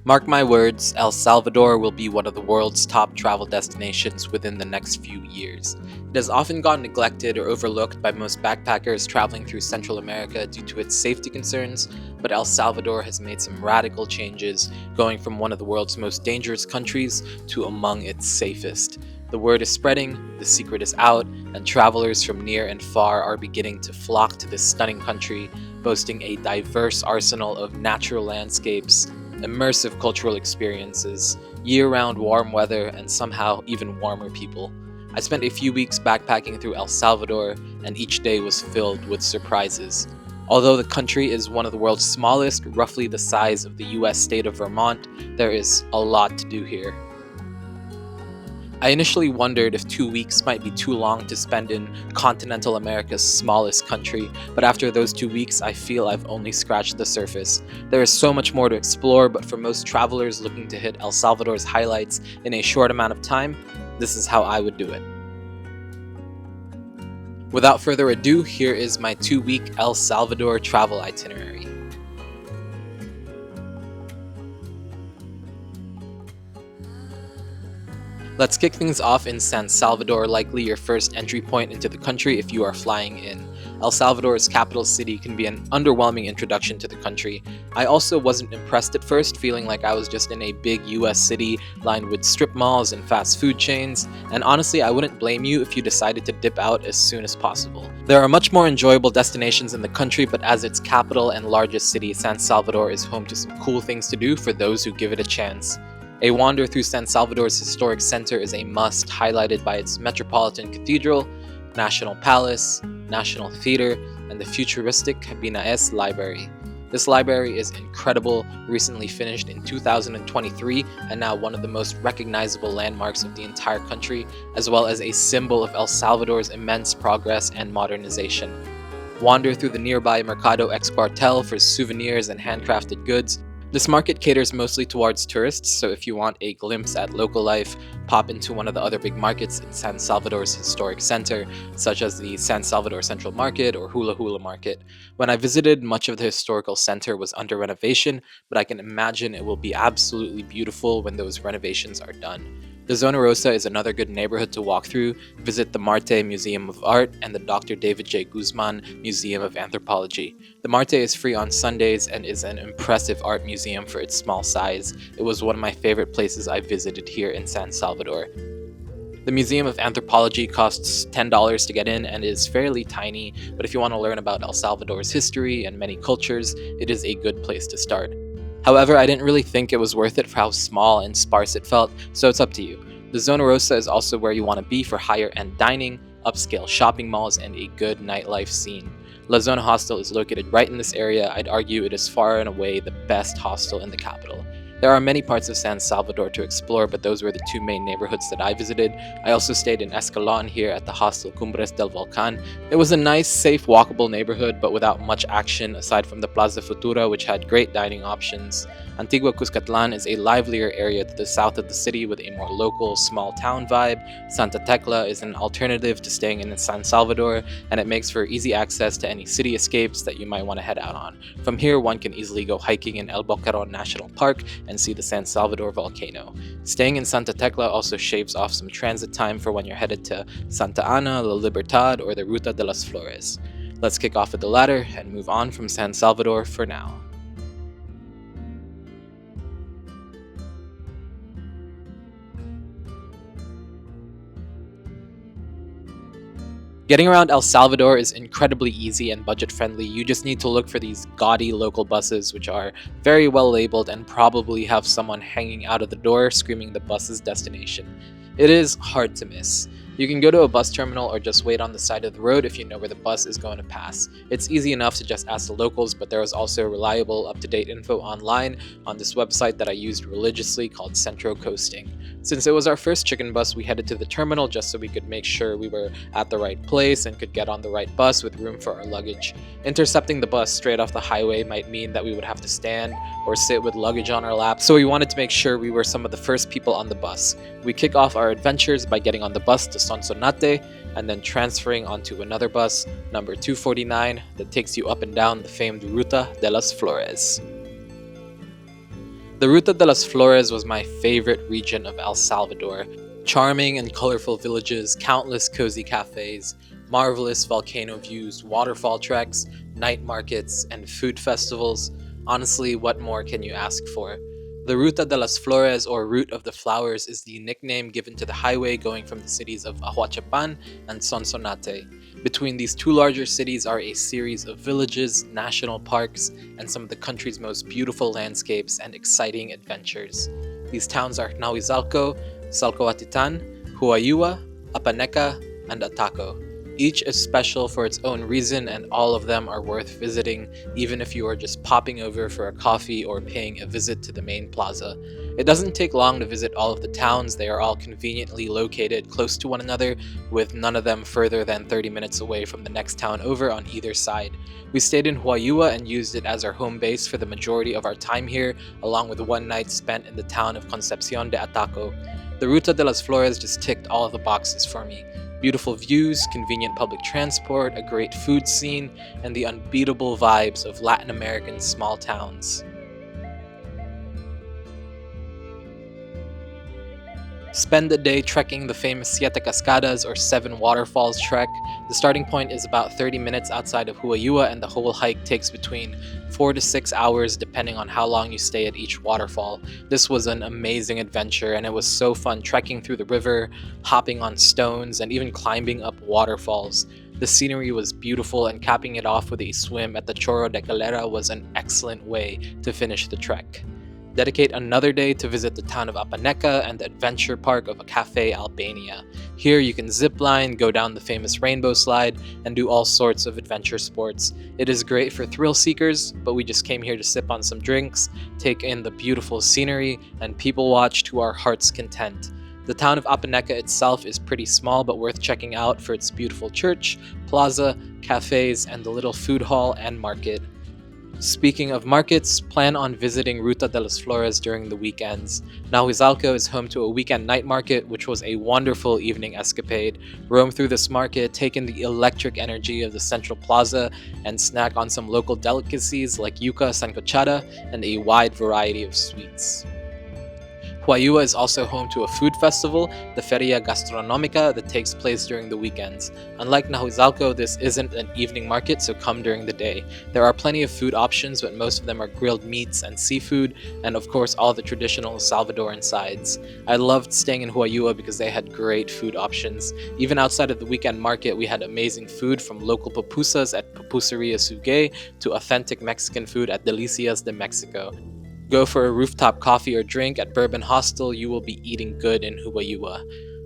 Mark my words, El Salvador will be one of the world's top travel destinations within the next few years. It has often gone neglected or overlooked by most backpackers traveling through Central America due to its safety concerns, but El Salvador has made some radical changes, going from one of the world's most dangerous countries to among its safest. The word is spreading, the secret is out, and travelers from near and far are beginning to flock to this stunning country, boasting a diverse arsenal of natural landscapes, immersive cultural experiences, year-round warm weather, and somehow even warmer people. I spent a few weeks backpacking through El Salvador, and each day was filled with surprises. Although the country is one of the world's smallest, roughly the size of the US state of Vermont, there is a lot to do here. I initially wondered if 2 weeks might be too long to spend in continental America's smallest country, but after those 2 weeks, I feel I've only scratched the surface. There is so much more to explore, but for most travelers looking to hit El Salvador's highlights in a short amount of time, this is how I would do it. Without further ado, here is my 2-week El Salvador travel itinerary. Let's kick things off in San Salvador, likely your first entry point into the country if you are flying in. El Salvador's capital city can be an underwhelming introduction to the country. I also wasn't impressed at first, feeling like I was just in a big US city lined with strip malls and fast food chains, and honestly I wouldn't blame you if you decided to dip out as soon as possible. There are much more enjoyable destinations in the country, but as its capital and largest city, San Salvador is home to some cool things to do for those who give it a chance. A wander through San Salvador's historic center is a must, highlighted by its Metropolitan Cathedral, National Palace, National Theater, and the futuristic Binaes Library. This library is incredible, recently finished in 2023, and now one of the most recognizable landmarks of the entire country, as well as a symbol of El Salvador's immense progress and modernization. Wander through the nearby Mercado Ex Cuartel for souvenirs and handcrafted goods. This market caters mostly towards tourists, so if you want a glimpse at local life, pop into one of the other big markets in San Salvador's historic center, such as the San Salvador Central Market or Hula Hula Market. When I visited, much of the historical center was under renovation, but I can imagine it will be absolutely beautiful when those renovations are done. The Zona Rosa is another good neighborhood to walk through. Visit the Marte Museum of Art and the Dr. David J. Guzman Museum of Anthropology. The Marte is free on Sundays and is an impressive art museum for its small size. It was one of my favorite places I visited here in San Salvador. The Museum of Anthropology costs $10 to get in and is fairly tiny, but if you want to learn about El Salvador's history and many cultures, it is a good place to start. However, I didn't really think it was worth it for how small and sparse it felt, so it's up to you. The Zona Rosa is also where you want to be for higher-end dining, upscale shopping malls, and a good nightlife scene. La Zona Hostel is located right in this area. I'd argue it is far and away the best hostel in the capital. There are many parts of San Salvador to explore, but those were the two main neighborhoods that I visited. I also stayed in Escalon here at the hostel Cumbres del Volcan. It was a nice, safe, walkable neighborhood, but without much action aside from the Plaza Futura, which had great dining options. Antigua Cuscatlan is a livelier area to the south of the city with a more local, small town vibe. Santa Tecla is an alternative to staying in San Salvador, and it makes for easy access to any city escapes that you might want to head out on. From here, one can easily go hiking in El Boquerón National Park and see the San Salvador volcano. Staying in Santa Tecla also shaves off some transit time for when you're headed to Santa Ana, La Libertad, or the Ruta de las Flores. Let's kick off with the latter and move on from San Salvador for now. Getting around El Salvador is incredibly easy and budget-friendly. You just need to look for these gaudy local buses, which are very well labeled and probably have someone hanging out of the door screaming the bus's destination. It is hard to miss. You can go to a bus terminal or just wait on the side of the road if you know where the bus is going to pass. It's easy enough to just ask the locals, but there is also reliable, up-to-date info online on this website that I used religiously called Centro Coasting. Since it was our first chicken bus, we headed to the terminal just so we could make sure we were at the right place and could get on the right bus with room for our luggage. Intercepting the bus straight off the highway might mean that we would have to stand or sit with luggage on our lap, so we wanted to make sure we were some of the first people on the bus. We kick off our adventures by getting on the bus to Sonsonate and then transferring onto another bus, number 249, that takes you up and down the famed Ruta de las Flores. The Ruta de las Flores was my favorite region of El Salvador. Charming and colorful villages, countless cozy cafes, marvelous volcano views, waterfall treks, night markets, and food festivals. Honestly, what more can you ask for? The Ruta de las Flores, or Route of the Flowers, is the nickname given to the highway going from the cities of Ahuachapan and Sonsonate. Between these two larger cities are a series of villages, national parks, and some of the country's most beautiful landscapes and exciting adventures. These towns are Nahuizalco, Salcoatitan, Huayua, Apaneca, and Ataco. Each is special for its own reason, and all of them are worth visiting, even if you are just popping over for a coffee or paying a visit to the main plaza. It doesn't take long to visit all of the towns. They are all conveniently located close to one another, with none of them further than 30 minutes away from the next town over on either side. We stayed in Huayua and used it as our home base for the majority of our time here, along with one night spent in the town of Concepcion de Ataco. The Ruta de las Flores just ticked all of the boxes for me. Beautiful views, convenient public transport, a great food scene, and the unbeatable vibes of Latin American small towns. Spend the day trekking the famous Siete Cascadas, or Seven Waterfalls trek. The starting point is about 30 minutes outside of Huayua, and the whole hike takes between 4 to 6 hours depending on how long you stay at each waterfall. This was an amazing adventure, and it was so fun trekking through the river, hopping on stones, and even climbing up waterfalls. The scenery was beautiful, and capping it off with a swim at the Chorro de Calera was an excellent way to finish the trek. Dedicate another day to visit the town of Apaneca and the adventure park of Cafe Albania. Here you can zip line, go down the famous rainbow slide, and do all sorts of adventure sports. It is great for thrill seekers, but we just came here to sip on some drinks, take in the beautiful scenery, and people watch to our heart's content. The town of Apaneca itself is pretty small but worth checking out for its beautiful church, plaza, cafes, and the little food hall and market. Speaking of markets, plan on visiting Ruta de las Flores during the weekends. Nahuizalco is home to a weekend night market, which was a wonderful evening escapade. Roam through this market, take in the electric energy of the central plaza, and snack on some local delicacies like yuca sancochada and a wide variety of sweets. Huayua is also home to a food festival, the Feria Gastronomica, that takes place during the weekends. Unlike Nahuizalco, this isn't an evening market, so come during the day. There are plenty of food options, but most of them are grilled meats and seafood, and of course all the traditional Salvadoran sides. I loved staying in Huayua because they had great food options. Even outside of the weekend market, we had amazing food, from local pupusas at Pupuseria Suge to authentic Mexican food at Delicias de Mexico. Go for a rooftop coffee or drink at Bourbon Hostel, you will be eating good in Huayua.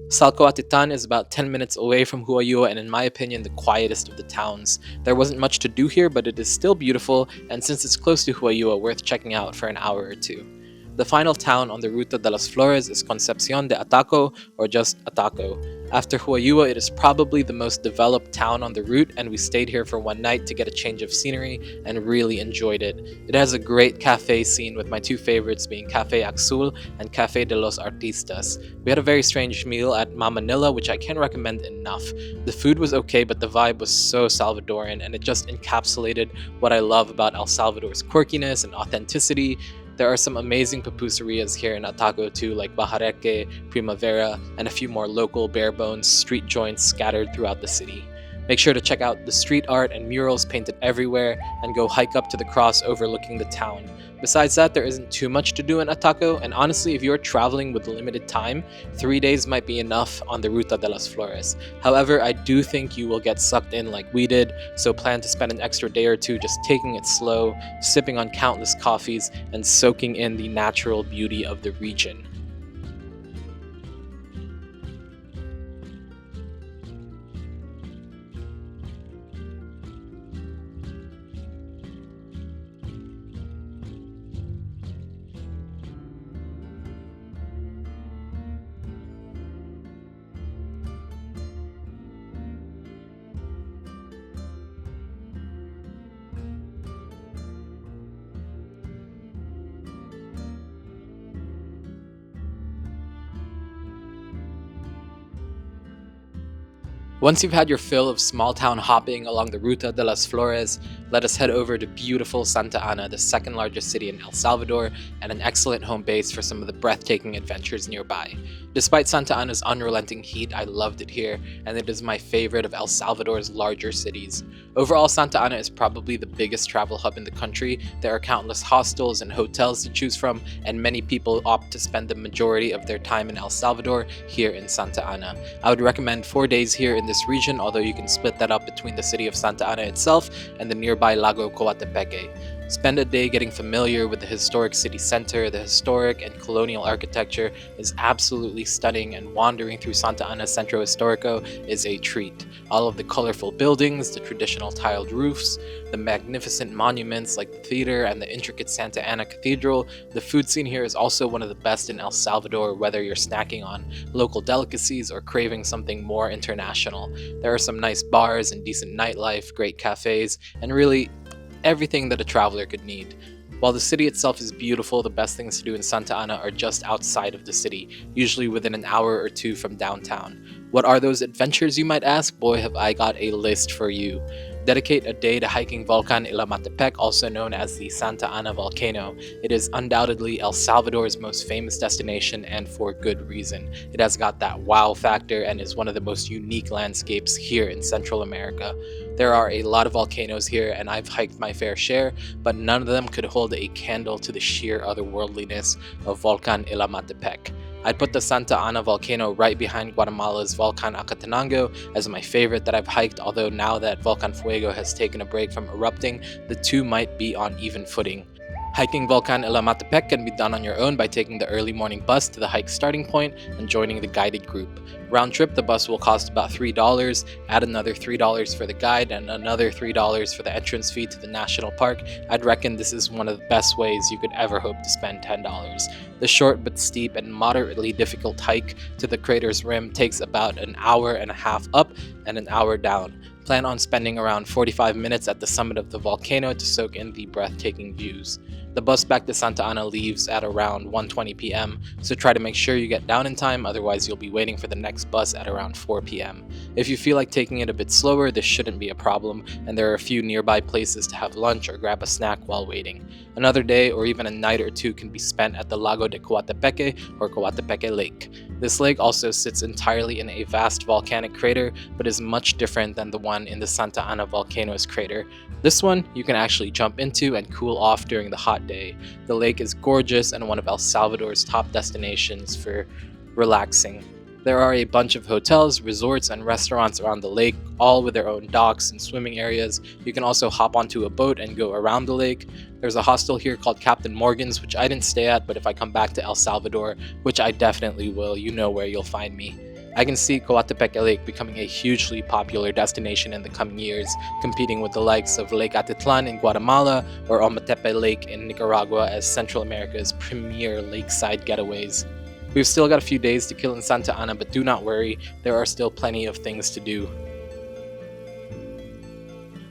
Salcoatitan is about 10 minutes away from Huayua and in my opinion the quietest of the towns. There wasn't much to do here, but it is still beautiful, and since it's close to Huayua, worth checking out for an hour or two. The final town on the Ruta de las Flores is Concepcion de Ataco, or just Ataco. After Huayua, it is probably the most developed town on the route, and we stayed here for one night to get a change of scenery and really enjoyed it. It has a great cafe scene, with my two favorites being Cafe Axul and Cafe de los Artistas. We had a very strange meal at Mamanilla, which I can't recommend enough. The food was okay, but the vibe was so Salvadoran, and it just encapsulated what I love about El Salvador's quirkiness and authenticity. There are some amazing pupuserias here in Ataco too, like Bajareque, Primavera, and a few more local bare-bones street joints scattered throughout the city. Make sure to check out the street art and murals painted everywhere, and go hike up to the cross overlooking the town. Besides that, there isn't too much to do in Ataco, and honestly, if you're traveling with limited time, 3 days might be enough on the Ruta de las Flores. However, I do think you will get sucked in like we did, so plan to spend an extra day or two just taking it slow, sipping on countless coffees, and soaking in the natural beauty of the region. Once you've had your fill of small town hopping along the Ruta de las Flores, let us head over to beautiful Santa Ana, the second largest city in El Salvador, and an excellent home base for some of the breathtaking adventures nearby. Despite Santa Ana's unrelenting heat, I loved it here, and it is my favorite of El Salvador's larger cities. Overall, Santa Ana is probably the biggest travel hub in the country. There are countless hostels and hotels to choose from, and many people opt to spend the majority of their time in El Salvador here in Santa Ana. I would recommend 4 days here in this region, although you can split that up between the city of Santa Ana itself and the nearby Lago Coatepeque. Spend a day getting familiar with the historic city center. The historic and colonial architecture is absolutely stunning, and wandering through Santa Ana Centro Histórico is a treat. All of the colorful buildings, the traditional tiled roofs, the magnificent monuments like the theater and the intricate Santa Ana Cathedral. The food scene here is also one of the best in El Salvador, whether you're snacking on local delicacies or craving something more international. There are some nice bars and decent nightlife, great cafes, and really everything that a traveler could need. While the city itself is beautiful, the best things to do in Santa Ana are just outside of the city, usually within an hour or two from downtown. What are those adventures, you might ask? Boy, have I got a list for you. Dedicate a day to hiking Volcan Ilamatepec, also known as the Santa Ana Volcano. It is undoubtedly El Salvador's most famous destination, and for good reason. It has got that wow factor and is one of the most unique landscapes here in Central America. There are a lot of volcanoes here, and I've hiked my fair share, but none of them could hold a candle to the sheer otherworldliness of Volcan Ilamatepec. I'd put the Santa Ana volcano right behind Guatemala's Volcan Acatenango as my favorite that I've hiked, although now that Volcan Fuego has taken a break from erupting, the two might be on even footing. Hiking Volcan Ilamatepec can be done on your own by taking the early morning bus to the hike starting point and joining the guided group. Round trip, the bus will cost about $3, add another $3 for the guide and another $3 for the entrance fee to the national park. I'd reckon this is one of the best ways you could ever hope to spend $10. The short but steep and moderately difficult hike to the crater's rim takes about an hour and a half up and an hour down. Plan on spending around 45 minutes at the summit of the volcano to soak in the breathtaking views. The bus back to Santa Ana leaves at around 1:20 p.m., so try to make sure you get down in time, otherwise you'll be waiting for the next bus at around 4 p.m. If you feel like taking it a bit slower, this shouldn't be a problem, and there are a few nearby places to have lunch or grab a snack while waiting. Another day or even a night or two can be spent at the Lago de Coatepeque or Coatepeque Lake. This lake also sits entirely in a vast volcanic crater, but is much different than the one in the Santa Ana volcano's crater. This one you can actually jump into and cool off during the hot day. The lake is gorgeous and one of El Salvador's top destinations for relaxing. There are a bunch of hotels, resorts, and restaurants around the lake, all with their own docks and swimming areas. You can also hop onto a boat and go around the lake. There's a hostel here called Captain Morgan's, which I didn't stay at, but if I come back to El Salvador, which I definitely will, you know where you'll find me. I can see Coatepeque Lake becoming a hugely popular destination in the coming years, competing with the likes of Lake Atitlan in Guatemala or Ometepe Lake in Nicaragua as Central America's premier lakeside getaways. We've still got a few days to kill in Santa Ana, but do not worry, there are still plenty of things to do.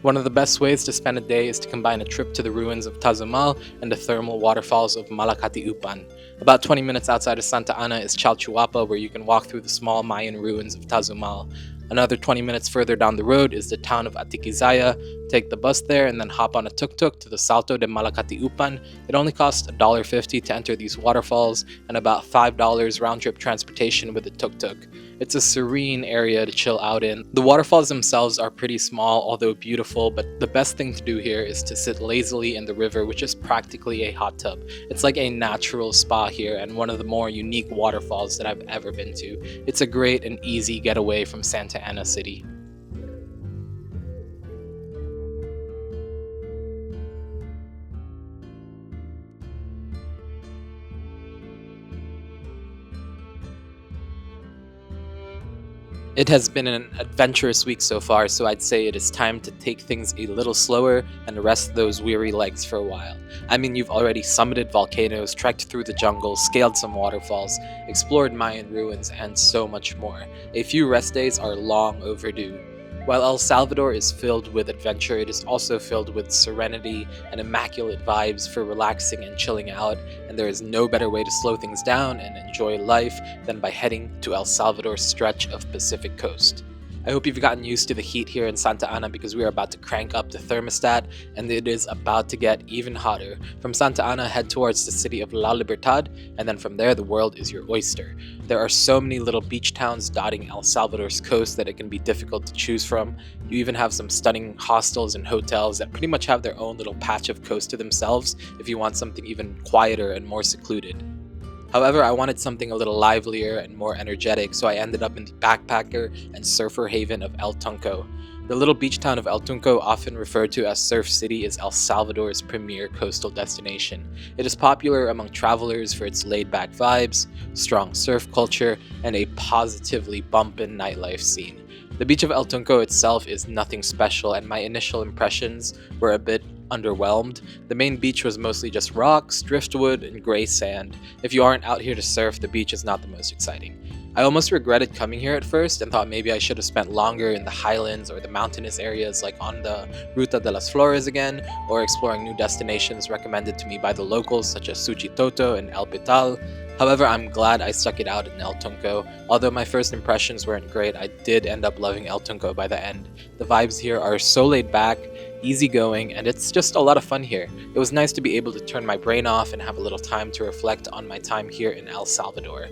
One of the best ways to spend a day is to combine a trip to the ruins of Tazumal and the thermal waterfalls of Malacatiupan. About 20 minutes outside of Santa Ana is Chalchuapa, where you can walk through the small Mayan ruins of Tazumal. Another 20 minutes further down the road is the town of Atiquizaya. Take the bus there and then hop on a tuk-tuk to the Salto de Malacatiupan. It only costs $1.50 to enter these waterfalls and about $5 round-trip transportation with a tuk-tuk. It's a serene area to chill out in. The waterfalls themselves are pretty small, although beautiful, but the best thing to do here is to sit lazily in the river, which is practically a hot tub. It's like a natural spa here and one of the more unique waterfalls that I've ever been to. It's a great and easy getaway from Santa Ana City. It has been an adventurous week so far, so I'd say it is time to take things a little slower and rest those weary legs for a while. I mean, you've already summited volcanoes, trekked through the jungle, scaled some waterfalls, explored Mayan ruins, and so much more. A few rest days are long overdue. While El Salvador is filled with adventure, it is also filled with serenity and immaculate vibes for relaxing and chilling out, and there is no better way to slow things down and enjoy life than by heading to El Salvador's stretch of Pacific coast. I hope you've gotten used to the heat here in Santa Ana because we are about to crank up the thermostat and it is about to get even hotter. From Santa Ana, head towards the city of La Libertad, and then from there, the world is your oyster. There are so many little beach towns dotting El Salvador's coast that it can be difficult to choose from. You even have some stunning hostels and hotels that pretty much have their own little patch of coast to themselves if you want something even quieter and more secluded. However, I wanted something a little livelier and more energetic, so I ended up in the backpacker and surfer haven of El Tunco. The little beach town of El Tunco, often referred to as Surf City, is El Salvador's premier coastal destination. It is popular among travelers for its laid-back vibes, strong surf culture, and a positively bumpin' nightlife scene. The beach of El Tunco itself is nothing special, and my initial impressions were a bit underwhelmed. The main beach was mostly just rocks, driftwood, and gray sand. If you aren't out here to surf, the beach is not the most exciting. I almost regretted coming here at first and thought maybe I should have spent longer in the highlands or the mountainous areas like on the Ruta de las Flores again, or exploring new destinations recommended to me by the locals such as Suchitoto and El Pital. However, I'm glad I stuck it out in El Tunco. Although my first impressions weren't great, I did end up loving El Tunco by the end. The vibes here are so laid back, easygoing, and it's just a lot of fun here. It was nice to be able to turn my brain off and have a little time to reflect on my time here in El Salvador.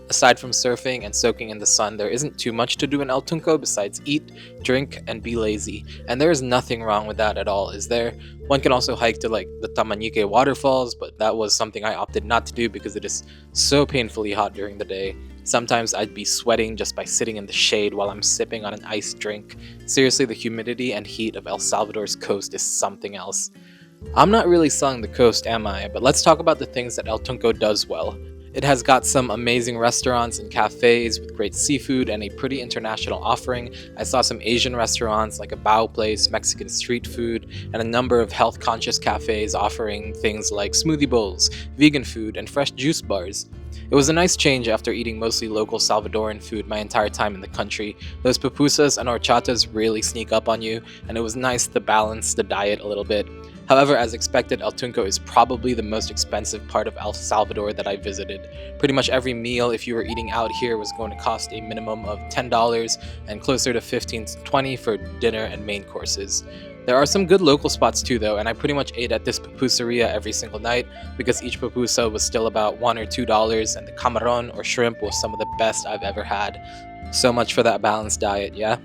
Aside from surfing and soaking in the sun, there isn't too much to do in El Tunco besides eat, drink, and be lazy. And there is nothing wrong with that at all, is there? One can also hike to like the Tamanique Waterfalls, but that was something I opted not to do because it is so painfully hot during the day. Sometimes I'd be sweating just by sitting in the shade while I'm sipping on an iced drink. Seriously, the humidity and heat of El Salvador's coast is something else. I'm not really selling the coast, am I? But let's talk about the things that El Tunco does well. It has got some amazing restaurants and cafes with great seafood and a pretty international offering. I saw some Asian restaurants like a bao place, Mexican street food, and a number of health-conscious cafes offering things like smoothie bowls, vegan food, and fresh juice bars. It was a nice change after eating mostly local Salvadoran food my entire time in the country. Those pupusas and horchatas really sneak up on you, and it was nice to balance the diet a little bit. However, as expected, El Tunco is probably the most expensive part of El Salvador that I visited. Pretty much every meal, if you were eating out here, was going to cost a minimum of $10 and closer to $15 to $20 for dinner and main courses. There are some good local spots too though, and I pretty much ate at this pupuseria every single night because each pupusa was still about $1 or $2, and the camaron or shrimp was some of the best I've ever had. So much for that balanced diet, yeah?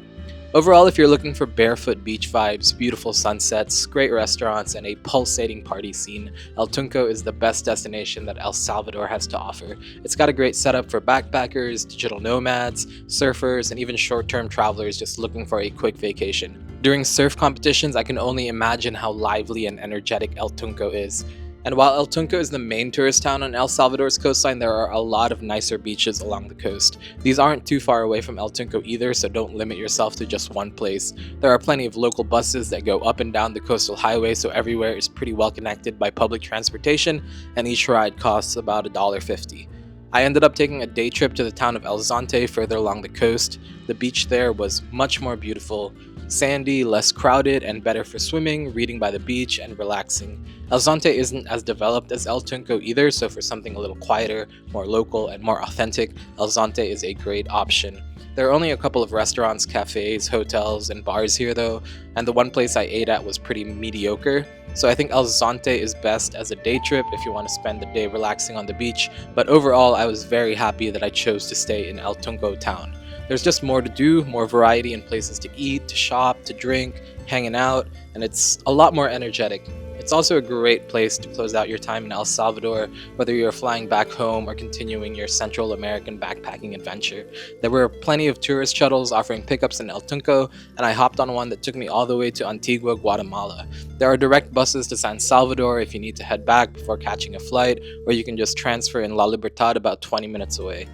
Overall, if you're looking for barefoot beach vibes, beautiful sunsets, great restaurants, and a pulsating party scene, El Tunco is the best destination that El Salvador has to offer. It's got a great setup for backpackers, digital nomads, surfers, and even short-term travelers just looking for a quick vacation. During surf competitions, I can only imagine how lively and energetic El Tunco is. And while El Tunco is the main tourist town on El Salvador's coastline, there are a lot of nicer beaches along the coast. These aren't too far away from El Tunco either, so don't limit yourself to just one place. There are plenty of local buses that go up and down the coastal highway, so everywhere is pretty well connected by public transportation, and each ride costs about $1.50. I ended up taking a day trip to the town of El Zonte further along the coast. The beach there was much more beautiful, sandy, less crowded, and better for swimming, reading by the beach, and relaxing. El Zonte isn't as developed as El Tunco either, so for something a little quieter, more local, and more authentic, El Zonte is a great option. There are only a couple of restaurants, cafes, hotels, and bars here though, and the one place I ate at was pretty mediocre. So I think El Zonte is best as a day trip if you want to spend the day relaxing on the beach, but overall I was very happy that I chose to stay in El Tunco town. There's just more to do, more variety in places to eat, to shop, to drink, hanging out, and it's a lot more energetic. It's also a great place to close out your time in El Salvador, whether you're flying back home or continuing your Central American backpacking adventure. There were plenty of tourist shuttles offering pickups in El Tunco, and I hopped on one that took me all the way to Antigua, Guatemala. There are direct buses to San Salvador if you need to head back before catching a flight, or you can just transfer in La Libertad about 20 minutes away.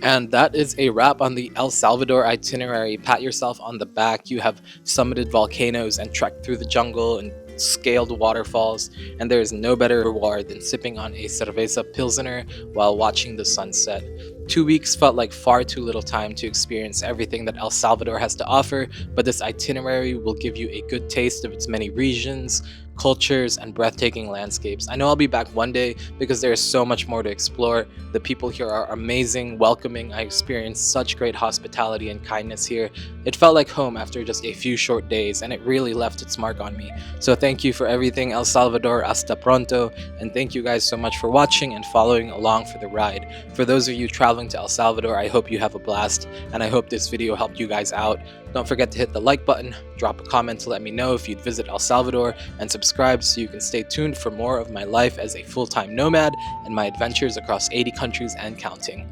And that is a wrap on the El Salvador itinerary. Pat yourself on the back. You have summited volcanoes and trekked through the jungle and scaled waterfalls, and there is no better reward than sipping on a cerveza pilsner while watching the sunset. 2 weeks felt like far too little time to experience everything that El Salvador has to offer, but this itinerary will give you a good taste of its many regions, cultures, and breathtaking landscapes. I know I'll be back one day because there is so much more to explore. The people here are amazing, welcoming. I experienced such great hospitality and kindness here. It felt like home after just a few short days, and it really left its mark on me. So thank you for everything, El Salvador. Hasta pronto. And thank you guys so much for watching and following along for the ride. For those of you traveling to El Salvador, I hope you have a blast, and I hope this video helped you guys out. Don't forget to hit the like button, drop a comment to let me know if you'd visit El Salvador, and subscribe so you can stay tuned for more of my life as a full-time nomad and my adventures across 80 countries and counting.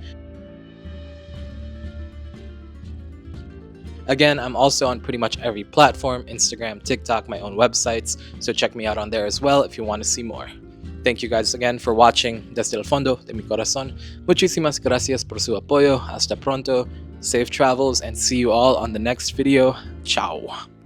Again, I'm also on pretty much every platform, Instagram, TikTok, my own websites, so check me out on there as well if you want to see more. Thank you guys again for watching. Desde el fondo de mi corazón, muchísimas gracias por su apoyo. Hasta pronto, safe travels, and see you all on the next video. Ciao.